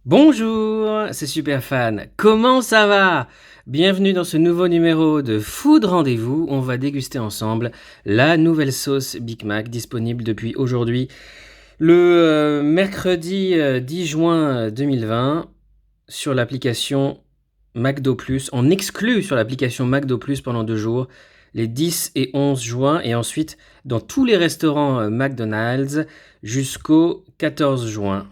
Bonjour, c'est Superfan. Comment ça va? Bienvenue dans ce nouveau numéro de Food Rendez-vous. On va déguster ensemble la nouvelle sauce Big Mac disponible depuis aujourd'hui, le mercredi 10 juin 2020, sur l'application McDo Plus, en exclu sur l'application McDo Plus pendant 2 jours, les 10 et 11 juin, et ensuite dans tous les restaurants McDonald's jusqu'au 14 juin.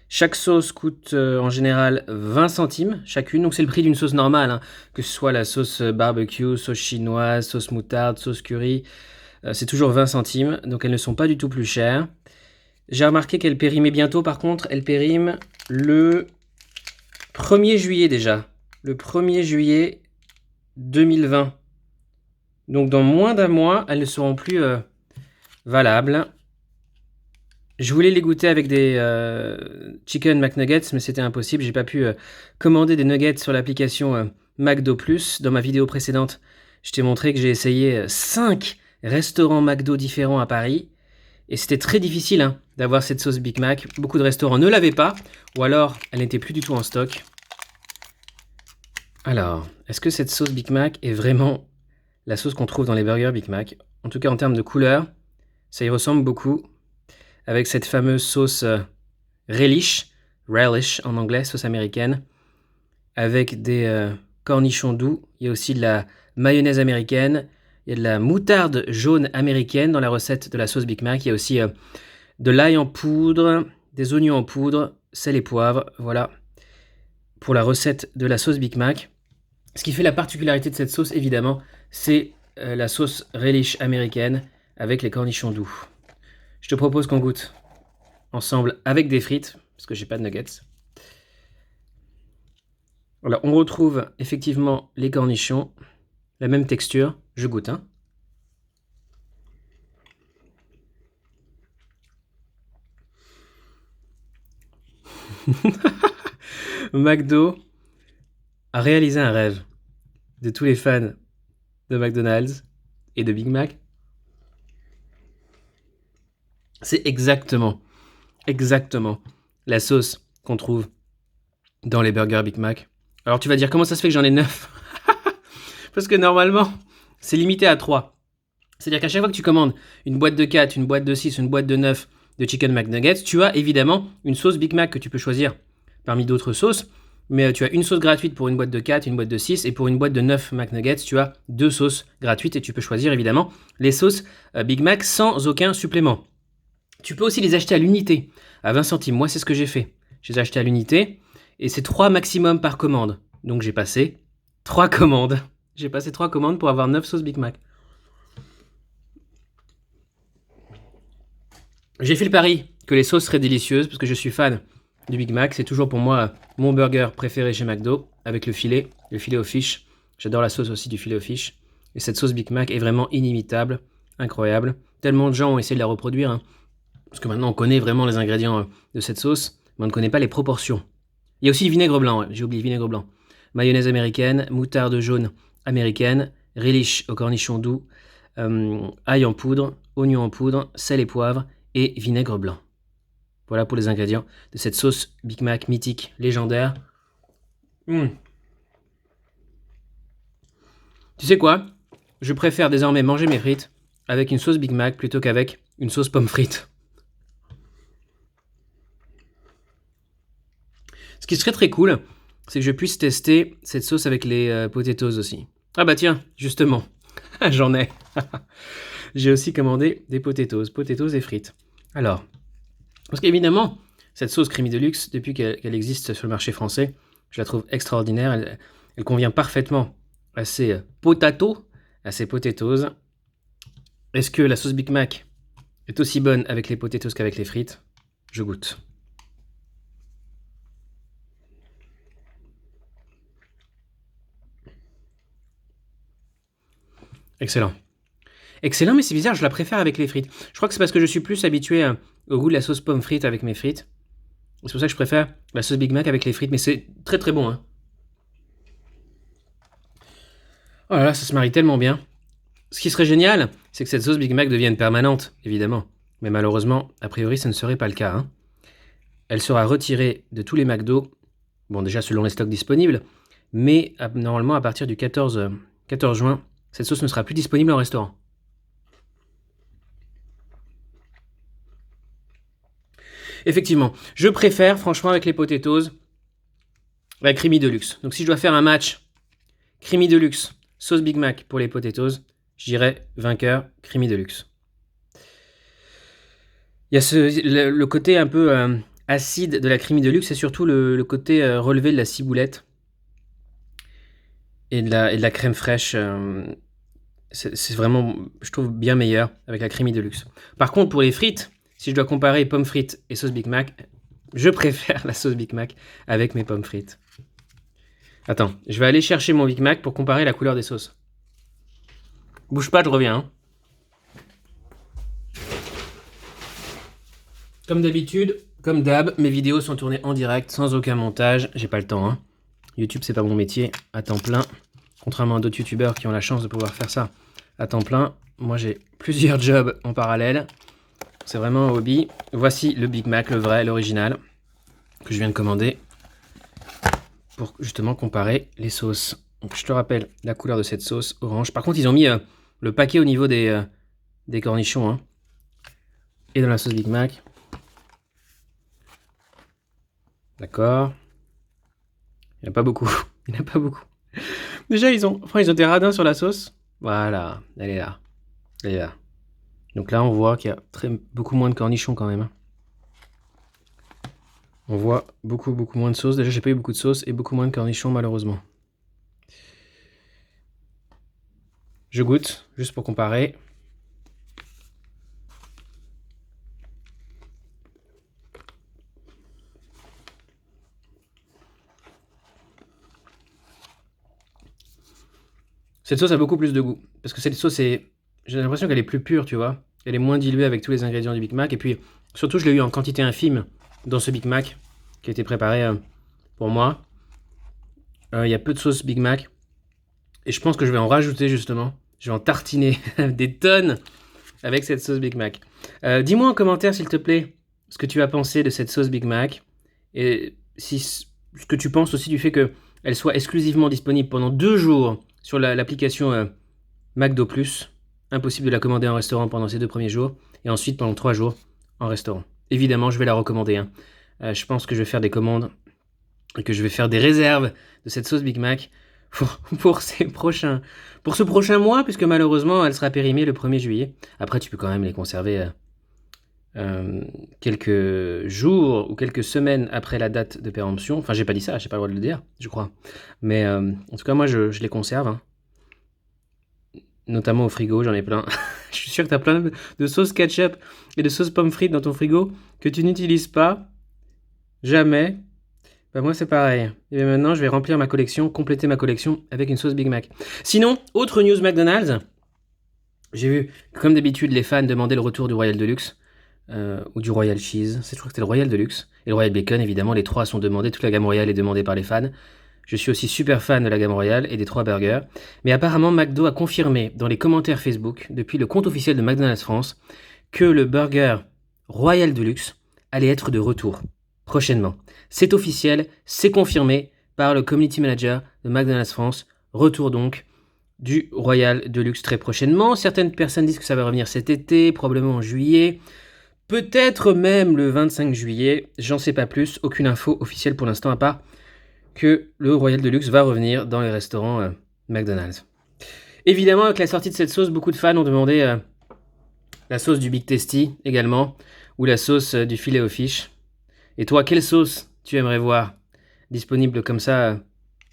Chaque sauce coûte en général 20 centimes chacune, donc c'est le prix d'une sauce normale, hein, que ce soit la sauce barbecue, sauce chinoise, sauce moutarde, sauce curry, c'est toujours 20 centimes, donc elles ne sont pas du tout plus chères. J'ai remarqué qu'elles périmaient bientôt, par contre, elles périment le 1er juillet déjà, le 1er juillet 2020. Donc dans moins d'un mois, elles ne seront plus valables. Je voulais les goûter avec des chicken McNuggets, mais c'était impossible. J'ai pas pu commander des nuggets sur l'application McDo+. Dans ma vidéo précédente, je t'ai montré que j'ai essayé 5 restaurants McDo différents à Paris. Et c'était très difficile, hein, d'avoir cette sauce Big Mac. Beaucoup de restaurants ne l'avaient pas, ou alors elle n'était plus du tout en stock. Alors, est-ce que cette sauce Big Mac est vraiment la sauce qu'on trouve dans les burgers Big Mac? En tout cas, en termes de couleur, ça y ressemble beaucoup. Avec cette fameuse sauce relish en anglais, sauce américaine, avec des cornichons doux. Il y a aussi de la mayonnaise américaine, il y a de la moutarde jaune américaine dans la recette de la sauce Big Mac. Il y a aussi de l'ail en poudre, des oignons en poudre, sel et poivre. Voilà pour la recette de la sauce Big Mac. Ce qui fait la particularité de cette sauce, évidemment, c'est la sauce relish américaine avec les cornichons doux. Je te propose qu'on goûte ensemble avec des frites, parce que j'ai pas de nuggets. Voilà, on retrouve effectivement les cornichons, la même texture. Je goûte, hein. McDo a réalisé un rêve de tous les fans de McDonald's et de Big Mac. C'est exactement la sauce qu'on trouve dans les burgers Big Mac. Alors tu vas dire, comment ça se fait que j'en ai 9? Parce que normalement, c'est limité à 3. C'est-à-dire qu'à chaque fois que tu commandes une boîte de 4, une boîte de 6, une boîte de 9 de Chicken McNuggets, tu as évidemment une sauce Big Mac que tu peux choisir parmi d'autres sauces. Mais tu as une sauce gratuite pour une boîte de 4, une boîte de 6, et pour une boîte de 9 McNuggets, tu as 2 sauces gratuites et tu peux choisir évidemment les sauces Big Mac sans aucun supplément. Tu peux aussi les acheter à l'unité, à 20 centimes. Moi, c'est ce que j'ai fait. Je les ai achetés à l'unité et c'est 3 maximum par commande. Donc j'ai passé 3 commandes. J'ai passé 3 commandes pour avoir 9 sauces Big Mac. J'ai fait le pari que les sauces seraient délicieuses parce que je suis fan du Big Mac. C'est toujours pour moi mon burger préféré chez McDo avec le filet au fish. J'adore la sauce aussi du filet au fish. Et cette sauce Big Mac est vraiment inimitable, incroyable. Tellement de gens ont essayé de la reproduire, hein, parce que maintenant on connaît vraiment les ingrédients de cette sauce, mais on ne connaît pas les proportions. Il y a aussi le vinaigre blanc, ouais, j'ai oublié le vinaigre blanc. Mayonnaise américaine, moutarde jaune américaine, relish au cornichon doux, ail en poudre, oignon en poudre, sel et poivre et vinaigre blanc. Voilà pour les ingrédients de cette sauce Big Mac mythique, légendaire. Tu sais quoi? Je préfère désormais manger mes frites avec une sauce Big Mac plutôt qu'avec une sauce pomme frite. Ce qui serait très cool, c'est que je puisse tester cette sauce avec les potatoes aussi. Ah bah tiens, justement, j'en ai. J'ai aussi commandé des potatoes et frites. Alors, parce qu'évidemment, cette sauce Creamy Deluxe, depuis qu'elle existe sur le marché français, je la trouve extraordinaire. Elle convient parfaitement à ces potatoes. Est-ce que la sauce Big Mac est aussi bonne avec les potatoes qu'avec les frites? Je goûte. Excellent. Excellent, mais c'est bizarre, je la préfère avec les frites. Je crois que c'est parce que je suis plus habitué au goût de la sauce pomme frite avec mes frites. C'est pour ça que je préfère la sauce Big Mac avec les frites, mais c'est très très bon, hein. Oh là là, ça se marie tellement bien. Ce qui serait génial, c'est que cette sauce Big Mac devienne permanente, évidemment. Mais malheureusement, a priori, ce ne serait pas le cas, hein. elle sera retirée de tous les McDo, bon déjà selon les stocks disponibles, mais normalement à partir du 14 juin, cette sauce ne sera plus disponible en restaurant. Effectivement, je préfère franchement avec les potatoes la creamy deluxe. Donc si je dois faire un match creamy deluxe, sauce Big Mac pour les potatoes, je dirais vainqueur creamy deluxe. Il y a le côté un peu acide de la creamy deluxe et surtout le côté relevé de la ciboulette et de la crème fraîche. C'est vraiment, je trouve, bien meilleur avec la creamy deluxe. Par contre, pour les frites, si je dois comparer pommes frites et sauce Big Mac, je préfère la sauce Big Mac avec mes pommes frites. Attends, je vais aller chercher mon Big Mac pour comparer la couleur des sauces. Bouge pas, je reviens. Hein. Comme d'habitude, comme d'hab, mes vidéos sont tournées en direct, sans aucun montage. J'ai pas le temps. Hein. YouTube, c'est pas mon métier à temps plein. Contrairement à d'autres youtubeurs qui ont la chance de pouvoir faire ça à temps plein, moi j'ai plusieurs jobs en parallèle. C'est vraiment un hobby. Voici le Big Mac, le vrai, l'original, que je viens de commander pour justement comparer les sauces. Donc je te rappelle la couleur de cette sauce orange. Par contre, ils ont mis le paquet au niveau des cornichons. Hein. Et dans la sauce Big Mac. D'accord. Il n'y en a pas beaucoup. Il n'y en a pas beaucoup. Déjà, ils ont des radins sur la sauce. Voilà, elle est là. Elle est là. Donc là, on voit qu'il y a beaucoup moins de cornichons quand même. On voit beaucoup moins de sauce. Déjà, j'ai pas eu beaucoup de sauce et beaucoup moins de cornichons, malheureusement. Je goûte, juste pour comparer. Cette sauce a beaucoup plus de goût. Parce que cette sauce j'ai l'impression qu'elle est plus pure, tu vois. Elle est moins diluée avec tous les ingrédients du Big Mac. Et puis, surtout, je l'ai eu en quantité infime dans ce Big Mac qui a été préparé pour moi. Il y a peu de sauce Big Mac. Et je pense que je vais en rajouter, justement. Je vais en tartiner des tonnes avec cette sauce Big Mac. Dis-moi en commentaire, s'il te plaît, ce que tu as pensé de cette sauce Big Mac. Et ce que tu penses aussi du fait qu'elle soit exclusivement disponible pendant 2 jours sur l'application McDo+. Impossible de la commander en restaurant pendant ces 2 premiers jours. Et ensuite pendant 3 jours en restaurant. Évidemment, je vais la recommander. Hein. Je pense que je vais faire des commandes et que je vais faire des réserves de cette sauce Big Mac pour ce prochain mois, puisque malheureusement, elle sera périmée le 1er juillet. Après, tu peux quand même les conserver quelques jours ou quelques semaines après la date de péremption. Enfin, j'ai pas dit ça, j'ai pas le droit de le dire, je crois. Mais en tout cas, moi, je les conserve. Hein. Notamment au frigo, j'en ai plein. Je suis sûr que tu as plein de sauces ketchup et de sauces pommes frites dans ton frigo que tu n'utilises pas. Jamais. Bah moi c'est pareil. Et maintenant je vais remplir ma collection, compléter ma collection avec une sauce Big Mac. Sinon, autre news McDonald's. J'ai vu, comme d'habitude, les fans demander le retour du Royal Deluxe. Ou du Royal Cheese. Je crois que c'était le Royal Deluxe. Et le Royal Bacon, évidemment, les 3 sont demandés. Toute la gamme Royale est demandée par les fans. Je suis aussi super fan de la gamme Royale et des 3 burgers. Mais apparemment, McDo a confirmé dans les commentaires Facebook, depuis le compte officiel de McDonald's France, que le burger Royal Deluxe allait être de retour prochainement. C'est officiel, c'est confirmé par le community manager de McDonald's France. Retour donc du Royal Deluxe très prochainement. Certaines personnes disent que ça va revenir cet été, probablement en juillet. Peut-être même le 25 juillet, j'en sais pas plus, aucune info officielle pour l'instant à part que le Royal Deluxe va revenir dans les restaurants McDonald's. Évidemment, avec la sortie de cette sauce, beaucoup de fans ont demandé la sauce du Big Tasty également, ou la sauce du filet au fish. Et toi, quelle sauce tu aimerais voir disponible comme ça,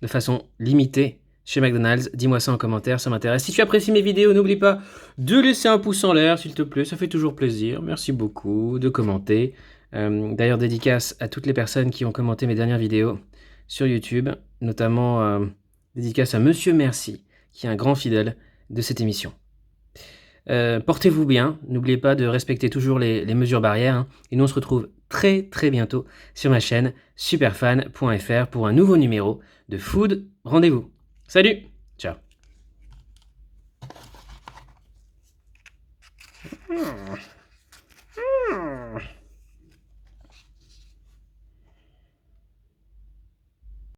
de façon limitée chez McDonald's? Dis-moi ça en commentaire, ça m'intéresse. Si tu apprécies mes vidéos, n'oublie pas de laisser un pouce en l'air, s'il te plaît, ça fait toujours plaisir. Merci beaucoup de commenter. D'ailleurs, dédicace à toutes les personnes qui ont commenté mes dernières vidéos sur YouTube, notamment dédicace à Monsieur Merci, qui est un grand fidèle de cette émission. Portez-vous bien, n'oubliez pas de respecter toujours les mesures barrières, hein, et nous on se retrouve très très bientôt sur ma chaîne superfan.fr pour un nouveau numéro de Food Rendez-vous. Salut, ciao.